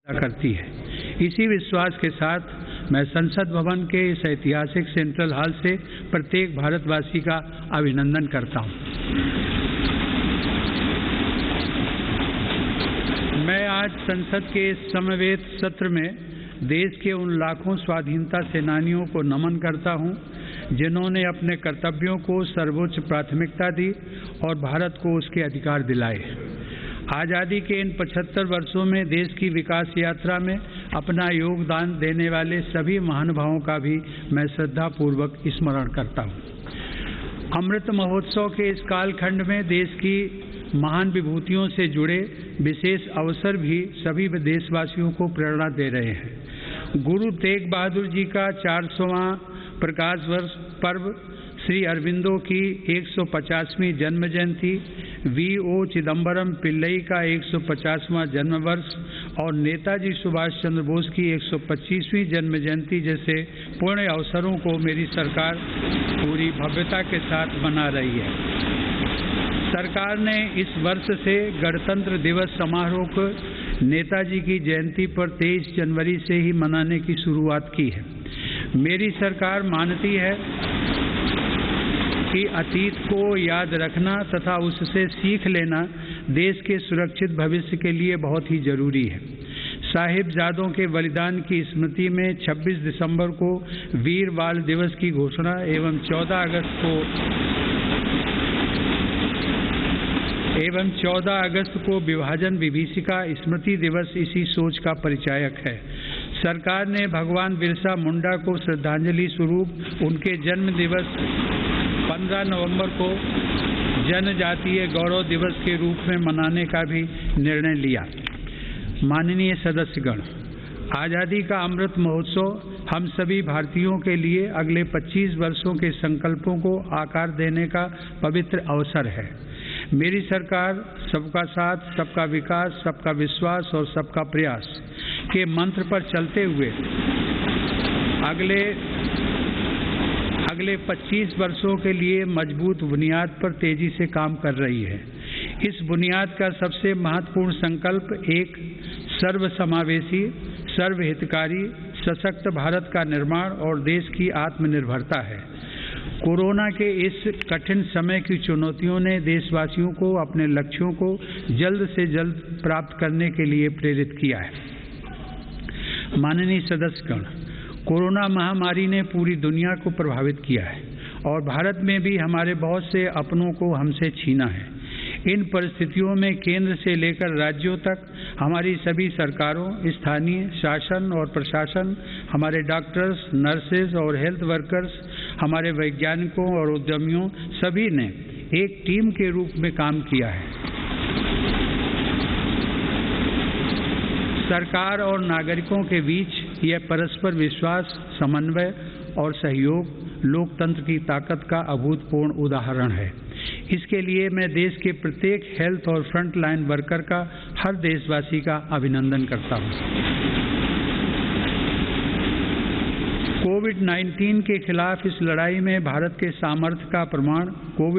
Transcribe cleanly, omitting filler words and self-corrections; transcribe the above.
करती है। इसी विश्वास के साथ मैं संसद भवन के इस ऐतिहासिक सेंट्रल हॉल से प्रत्येक भारतवासी का अभिनंदन करता हूं। मैं आज संसद के इस समवेत सत्र में देश के उन लाखों स्वाधीनता सेनानियों को नमन करता हूं जिन्होंने अपने कर्तव्यों को सर्वोच्च प्राथमिकता दी और भारत को उसके अधिकार दिलाए। आज़ादी के इन 75 वर्षों में देश की विकास यात्रा में अपना योगदान देने वाले सभी महानुभावों का भी मैं श्रद्धापूर्वक स्मरण करता हूँ। अमृत महोत्सव के इस कालखंड में देश की महान विभूतियों से जुड़े विशेष अवसर भी सभी देशवासियों को प्रेरणा दे रहे हैं। गुरु तेग बहादुर जी का 400वां प्रकाश वर्ष पर्व, श्री अरविंदो की 150वीं जन्म जयंती, V.O. चिदम्बरम पिल्लई का 150वां जन्म वर्ष और नेताजी सुभाष चंद्र बोस की 125वीं जन्म जयंती जैसे पुण्य अवसरों को मेरी सरकार पूरी भव्यता के साथ मना रही है। सरकार ने इस वर्ष से गणतंत्र दिवस समारोह को नेताजी की जयंती पर 23 जनवरी से ही मनाने की शुरुआत की है। मेरी सरकार मानती है कि अतीत को याद रखना तथा उससे सीख लेना देश के सुरक्षित भविष्य के लिए बहुत ही जरूरी है। साहिबजादों के बलिदान की स्मृति में 26 दिसंबर को वीर बाल दिवस की घोषणा एवं 14 अगस्त को विभाजन विभीषिका स्मृति दिवस इसी सोच का परिचायक है। सरकार ने भगवान बिरसा मुंडा को श्रद्धांजलि स्वरूप उनके जन्म दिवस 15 नवंबर को जनजातीय गौरव दिवस के रूप में मनाने का भी निर्णय लिया। माननीय सदस्यगण, आज़ादी का अमृत महोत्सव हम सभी भारतीयों के लिए अगले 25 वर्षों के संकल्पों को आकार देने का पवित्र अवसर है। मेरी सरकार सबका साथ, सबका विकास, सबका विश्वास और सबका प्रयास के मंत्र पर चलते हुए अगले 25 वर्षों के लिए मजबूत बुनियाद पर तेजी से काम कर रही है। इस बुनियाद का सबसे महत्वपूर्ण संकल्प एक सर्वसमावेशी, सर्वहितकारी, सशक्त भारत का निर्माण और देश की आत्मनिर्भरता है। कोरोना के इस कठिन समय की चुनौतियों ने देशवासियों को अपने लक्ष्यों को जल्द से जल्द प्राप्त करने के लिए प्रेरित किया है। माननीय सदस्यगण, कोरोना महामारी ने पूरी दुनिया को प्रभावित किया है और भारत में भी हमारे बहुत से अपनों को हमसे छीना है। इन परिस्थितियों में केंद्र से लेकर राज्यों तक हमारी सभी सरकारों, स्थानीय शासन और प्रशासन, हमारे डॉक्टर्स, नर्सेज और हेल्थ वर्कर्स, हमारे वैज्ञानिकों और उद्यमियों सभी ने एक टीम के रूप में काम किया है। सरकार और नागरिकों के बीच यह परस्पर विश्वास, समन्वय और सहयोग लोकतंत्र की ताकत का अभूतपूर्व उदाहरण है। इसके लिए मैं देश के प्रत्येक हेल्थ और फ्रंट लाइन वर्कर का, हर देशवासी का अभिनंदन करता हूं। कोविड-19 के खिलाफ इस लड़ाई में भारत के सामर्थ्य का प्रमाण कोविड